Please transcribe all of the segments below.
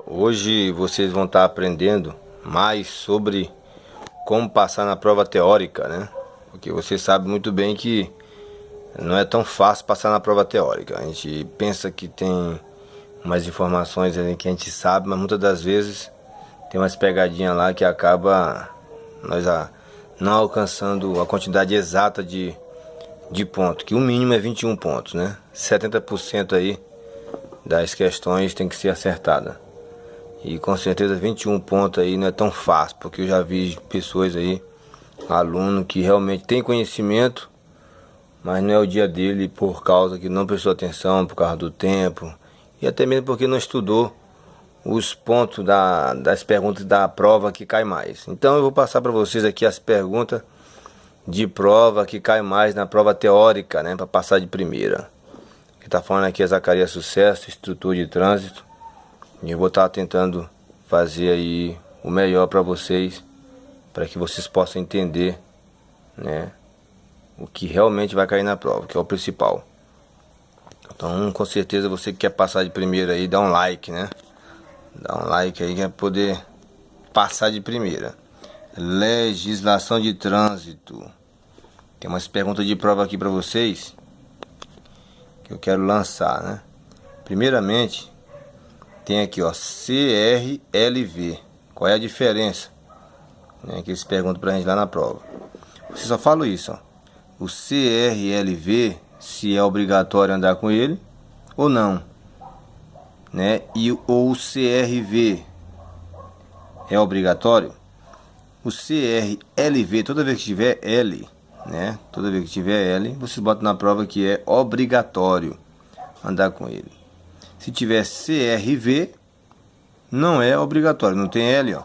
Hoje vocês vão estar aprendendo mais sobre como passar na prova teórica, né? Porque você sabe muito bem que não é tão fácil passar na prova teórica. A gente pensa que tem umas informações ali que a gente sabe, mas muitas das vezes tem umas pegadinhas lá que acaba não alcançando a quantidade exata de pontos, que o mínimo é 21 pontos, né? 70% aí das questões tem que ser acertada. E com certeza 21 pontos aí não é tão fácil, porque eu já vi pessoas aí, aluno que realmente tem conhecimento, mas não é o dia dele por causa que não prestou atenção, por causa do tempo, e até mesmo porque não estudou os pontos das perguntas da prova que cai mais. Então eu vou passar para vocês aqui as perguntas de prova que cai mais na prova teórica, né, para passar de primeira. Quem tá falando aqui é Zacarias Sucesso, instrutor de trânsito. E eu vou estar tentando fazer aí o melhor para vocês, para que vocês possam entender, né, o que realmente vai cair na prova, que é o principal. Então, com certeza, você que quer passar de primeira aí, dá um like, né? Dá um like aí que é poder passar de primeira. Legislação de trânsito. Tem umas perguntas de prova aqui para vocês que eu quero lançar, né? Primeiramente, tem aqui, ó, CRLV. Qual é a diferença? Né, que eles perguntam pra gente lá na prova. Você só fala isso, ó. O CRLV, se é obrigatório andar com ele ou não, né? Ou o CRV é obrigatório. O CRLV, toda vez que tiver L, né? Toda vez que tiver L, você bota na prova que é obrigatório andar com ele. Se tiver CRV, não é obrigatório, não tem L, ó.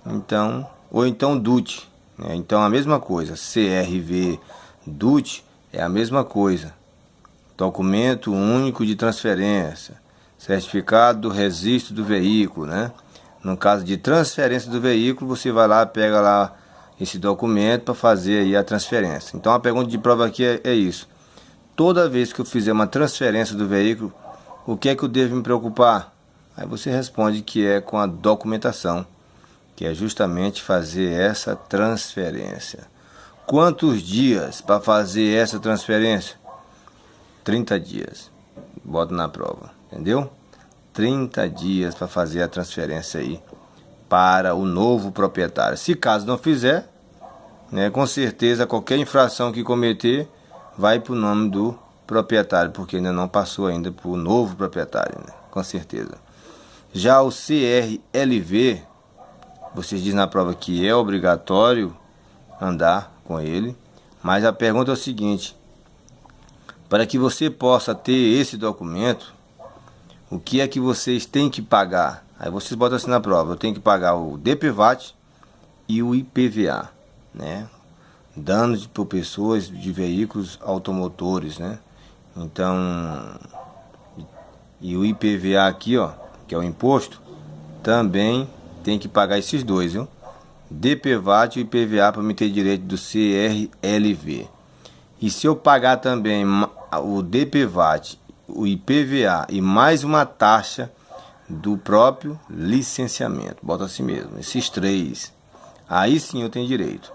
Então, ou então DUT, né? Então a mesma coisa, CRV, DUT é a mesma coisa. Documento único de transferência, certificado do registro do veículo, né? No caso de transferência do veículo, você vai lá, pega lá esse documento para fazer aí a transferência. Então a pergunta de prova aqui é isso. Toda vez que eu fizer uma transferência do veículo, o que é que eu devo me preocupar? Aí você responde que é com a documentação, que é justamente fazer essa transferência. Quantos dias para fazer essa transferência? 30 dias. Bota na prova, entendeu? 30 dias para fazer a transferência aí para o novo proprietário. Se caso não fizer, né, com certeza qualquer infração que cometer vai para o nome do proprietário, porque ainda não passou ainda para o novo proprietário, né? Com certeza. Já o CRLV, vocês dizem na prova que é obrigatório andar com ele, mas a pergunta é o seguinte: para que você possa ter esse documento, o que é que vocês têm que pagar? Aí vocês botam assim na prova: eu tenho que pagar o DPVAT e o IPVA, né? Danos por pessoas de veículos automotores, né? Então, e o IPVA aqui, ó, que é o imposto, também tem que pagar esses dois, viu? DPVAT e IPVA para me ter direito do CRLV. E se eu pagar também o DPVAT, o IPVA e mais uma taxa do próprio licenciamento, bota assim mesmo, esses três, aí sim eu tenho direito.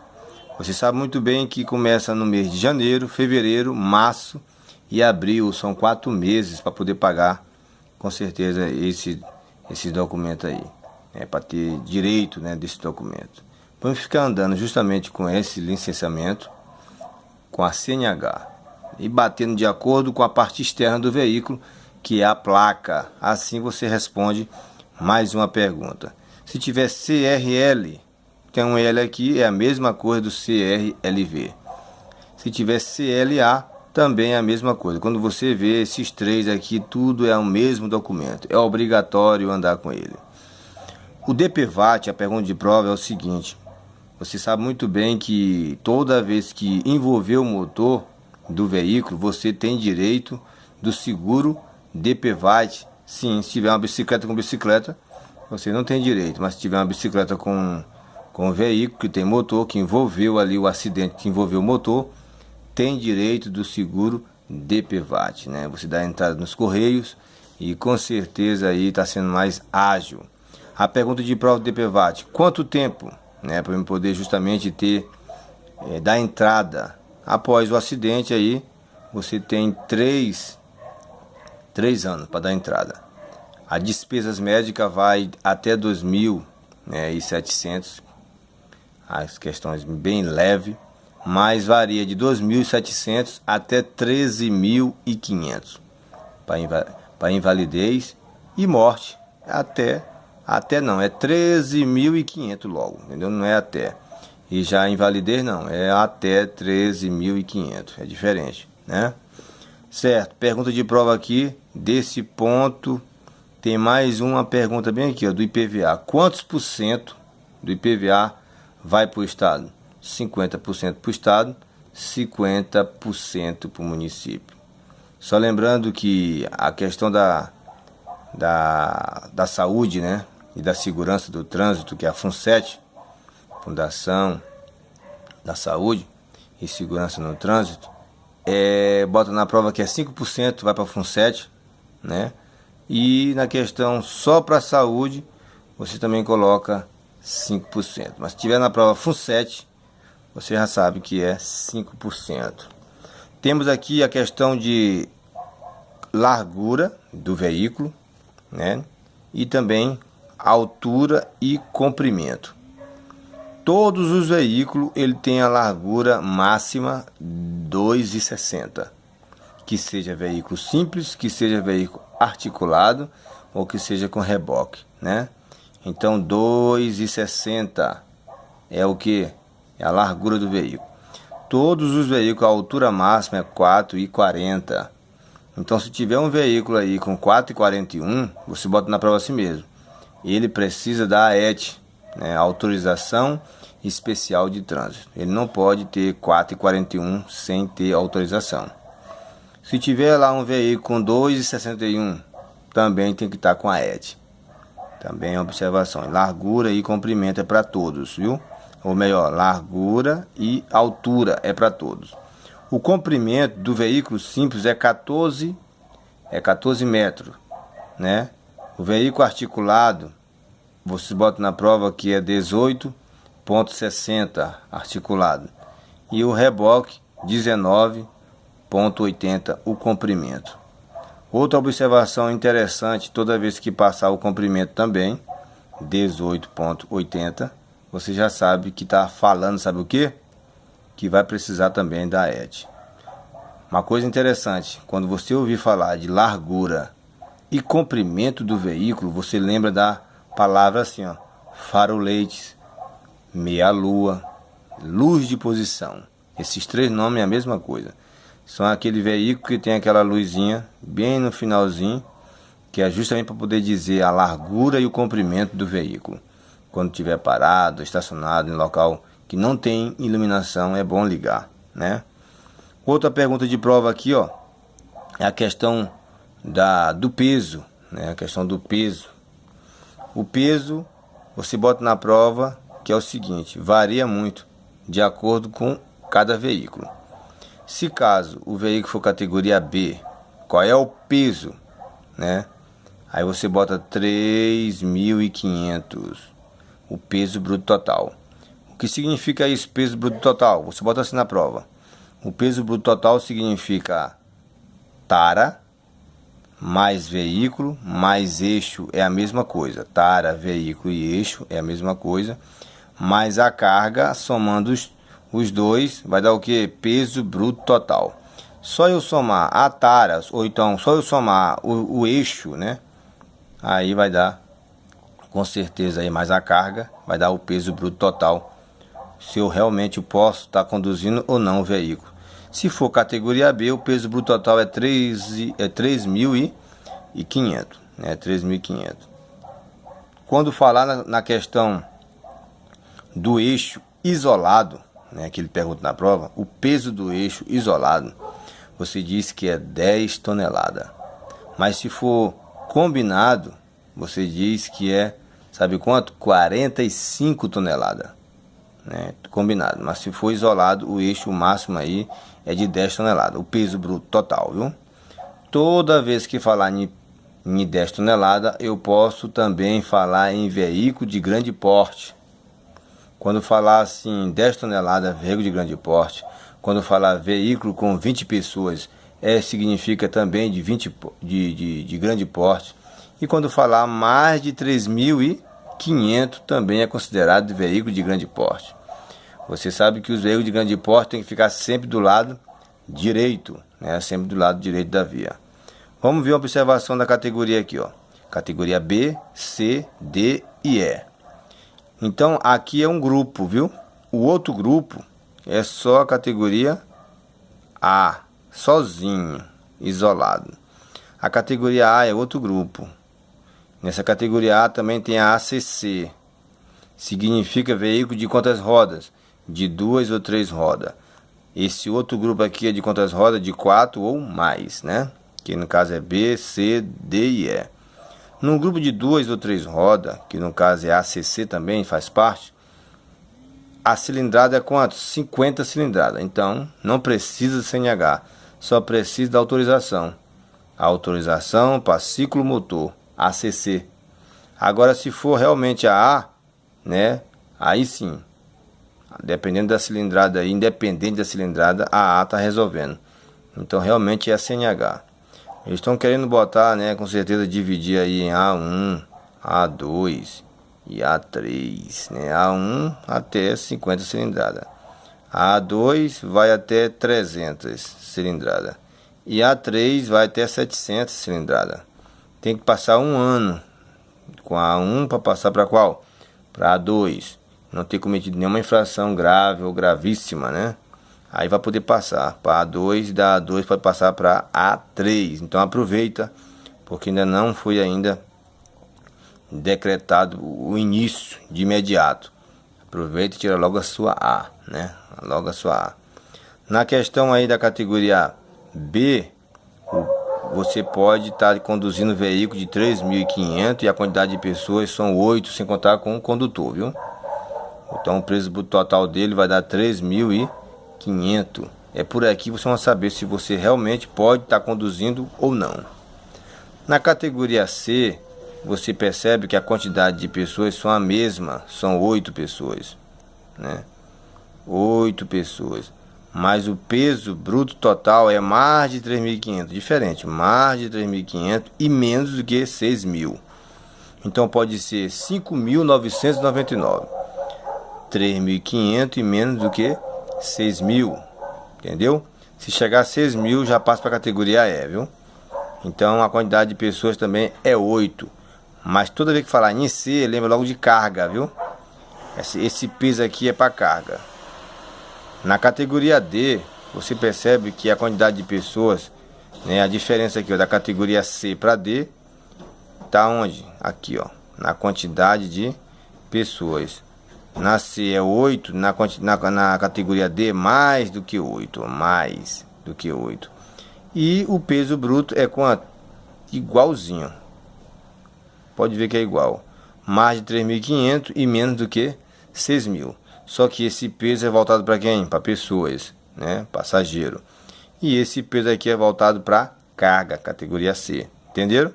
Você sabe muito bem que começa no mês de janeiro, fevereiro, março e abril, são 4 meses para poder pagar, com certeza, esse documento aí, para ter direito, né, desse documento. Vamos ficar andando justamente com esse licenciamento, com a CNH, e batendo de acordo com a parte externa do veículo, que é a placa. Assim você responde mais uma pergunta. Se tiver CRL, tem um L aqui, é a mesma coisa do CRLV. Se tiver CLA, também é a mesma coisa. Quando você vê esses três aqui, tudo é o mesmo documento. É obrigatório andar com ele. O DPVAT, a pergunta de prova é o seguinte: você sabe muito bem que toda vez que envolver o motor do veículo, você tem direito do seguro DPVAT. Sim, se tiver uma bicicleta com bicicleta, você não tem direito. Mas se tiver uma bicicleta com um veículo que tem motor, que envolveu ali o acidente, que envolveu o motor, tem direito do seguro DPVAT, né? Você dá a entrada nos correios e com certeza aí está sendo mais ágil. A pergunta de prova do DPVAT: quanto tempo, né, para eu poder justamente ter da entrada após o acidente aí? Você tem 3 anos para dar entrada. A despesas médicas vai até 2.700, as questões bem leve, mas varia de 2.700 até 13.500 para invalidez e morte. Até não, é 13.500 logo, entendeu? Não é até. E já a invalidez não, é até 13.500, é diferente, né? Certo, pergunta de prova aqui, desse ponto, tem mais uma pergunta bem aqui, ó, do IPVA. Quantos por cento do IPVA vai para o Estado? 50% para o Estado, 50% para o município. Só lembrando que a questão da saúde, né, e da segurança do trânsito, que é a FUNSET, Fundação da Saúde e Segurança no Trânsito, bota na prova que é 5% vai para a FUNSET, né? E na questão só para a saúde, você também coloca 5%. Mas se tiver na prova FUNSET, você já sabe que é 5%. Temos aqui a questão de largura do veículo, né? E também altura e comprimento. Todos os veículos ele tem a largura máxima 2,60. Que seja veículo simples, que seja veículo articulado ou que seja com reboque, né? Então 2,60 é o que? É a largura do veículo. Todos os veículos, a altura máxima é 4,40. Então se tiver um veículo aí com 4,41, você bota na prova assim mesmo. Ele precisa da AET, né? Autorização Especial de Trânsito. Ele não pode ter 4,41 sem ter autorização. Se tiver lá um veículo com 2,61, também tem que estar com a ET. Também é observação. Largura e comprimento é para todos, viu? Ou melhor, largura e altura é para todos. O comprimento do veículo simples é 14 metros, né? O veículo articulado, você bota na prova que é 18,60 articulado. E o reboque, 19,80 o comprimento. Outra observação interessante, toda vez que passar o comprimento também, 18,80, você já sabe que está falando, sabe o que? Que vai precisar também da ET. Uma coisa interessante, quando você ouvir falar de largura e comprimento do veículo, você lembra da palavra assim, ó, faroletes, meia-lua, luz de posição. Esses 3 nomes é a mesma coisa. São aquele veículo que tem aquela luzinha bem no finalzinho, que é justamente para poder dizer a largura e o comprimento do veículo. Quando estiver parado, estacionado em local que não tem iluminação, é bom ligar, né? Outra pergunta de prova aqui, ó, é a questão do peso, né? A questão do peso. O peso, você bota na prova que é o seguinte, varia muito de acordo com cada veículo. Se caso o veículo for categoria B, qual é o peso, né? Aí você bota 3.500, o peso bruto total. O que significa isso, peso bruto total? Você bota assim na prova. O peso bruto total significa tara mais veículo mais eixo é a mesma coisa. Tara, veículo e eixo é a mesma coisa. Mais a carga, somando os dois, vai dar o que? Peso bruto total. Só eu somar a tara, ou então só eu somar o eixo, né? Aí vai dar, com certeza, aí mais a carga, vai dar o peso bruto total. Se eu realmente posso estar conduzindo ou não o veículo. Se for categoria B, o peso bruto total é 3.500, né? 3.500. Quando falar na questão do eixo isolado, né, que ele pergunta na prova, o peso do eixo isolado, você diz que é 10 toneladas. Mas se for combinado, você diz que é, sabe quanto? 45 toneladas. Né, combinado. Mas se for isolado, o eixo máximo aí é de 10 toneladas. O peso bruto total, viu? Toda vez que falar em em 10 toneladas, eu posso também falar em veículo de grande porte. Quando falar assim 10 toneladas, veículo de grande porte. Quando falar veículo com 20 pessoas, significa também de grande porte. E quando falar mais de 3.500, também é considerado veículo de grande porte. Você sabe que os veículos de grande porte têm que ficar sempre do lado direito, né? Sempre do lado direito da via. Vamos ver uma observação da categoria aqui, ó. Categoria B, C, D e E. Então aqui é um grupo, viu? O outro grupo é só a categoria A, sozinho, isolado. A categoria A é outro grupo. Nessa categoria A também tem a ACC. Significa veículo de quantas rodas? De 2 ou 3 rodas. Esse outro grupo aqui é de quantas rodas? De 4 ou mais, né? Que no caso é B, C, D e E. No grupo de 2 ou 3 rodas, que no caso é ACC também, faz parte, a cilindrada é quanto? 50 cilindradas. Então, não precisa de CNH, só precisa da autorização. A autorização para ciclo motor, ACC. Agora, se for realmente a A, né? Aí sim, dependendo da cilindrada, independente da cilindrada, a A está resolvendo. Então, realmente é a CNH. Eles estão querendo botar, né, com certeza dividir aí em A1, A2 e A3, né? A1 até 50 cilindradas. A2 vai até 300 cilindradas. E A3 vai até 700 cilindradas. Tem que passar um ano com a A1 para passar para qual? Para A2. Não ter cometido nenhuma infração grave ou gravíssima, né? Aí vai poder passar para A2, da A2 pode passar para A3. Então aproveita, porque ainda não foi ainda decretado o início de imediato. Aproveita e tira logo a sua A, né? Logo a sua A. Na questão aí da categoria B, você pode estar conduzindo veículo de 3.500 e a quantidade de pessoas são 8, sem contar com o condutor, viu? Então o preço total dele vai dar 3.500. É por aqui você vai saber se você realmente pode estar conduzindo ou não. Na categoria C, você percebe que a quantidade de pessoas são a mesma, são 8 pessoas, né? 8 pessoas. Mas o peso bruto total é mais de 3.500, diferente, mais de 3.500 e menos do que 6.000. Então pode ser 5.999, 3.500 e menos do que 6.000, entendeu? Se chegar a 6.000 já passa para a categoria E, viu? Então a quantidade de pessoas também é 8. Mas toda vez que falar em C, lembra logo de carga, viu? Esse peso aqui é para carga. Na categoria D, você percebe que a quantidade de pessoas, né, a diferença aqui, ó, da categoria C para D, tá onde? Aqui, ó, na quantidade de pessoas. Na C é 8, na categoria D mais do que 8, mais do que 8. E o peso bruto é quanto? Igualzinho. Pode ver que é igual. Mais de 3.500 e menos do que 6.000. Só que esse peso é voltado para quem? Para pessoas, né? Passageiro. E esse peso aqui é voltado para carga, categoria C. Entenderam?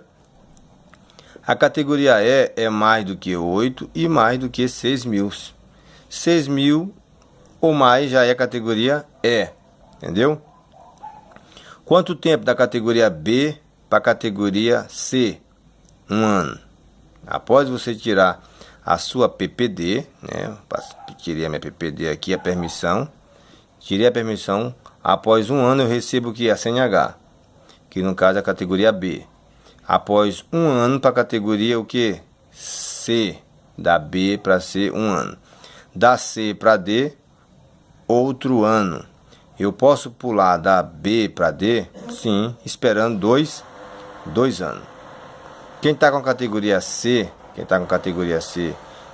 A categoria E é mais do que 8 e mais do que 6.000. 6.000 ou mais já é categoria E. Entendeu? Quanto tempo da categoria B para a categoria C? 1 ano. Após você tirar a sua PPD, né? Tirei a minha PPD aqui, a permissão. Tirei a permissão. Após 1 ano eu recebo o que? A CNH, que no caso é a categoria B. Após 1 ano para a categoria o que? C. Da B para C, 1 ano. Da C para D, outro ano. Eu posso pular da B para D? Sim, esperando 2 anos. Quem está com a categoria C,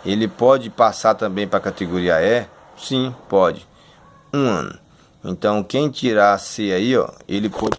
ele pode passar também para a categoria E? Sim, pode. 1 ano. Então, quem tirar a C aí, ó, ele pode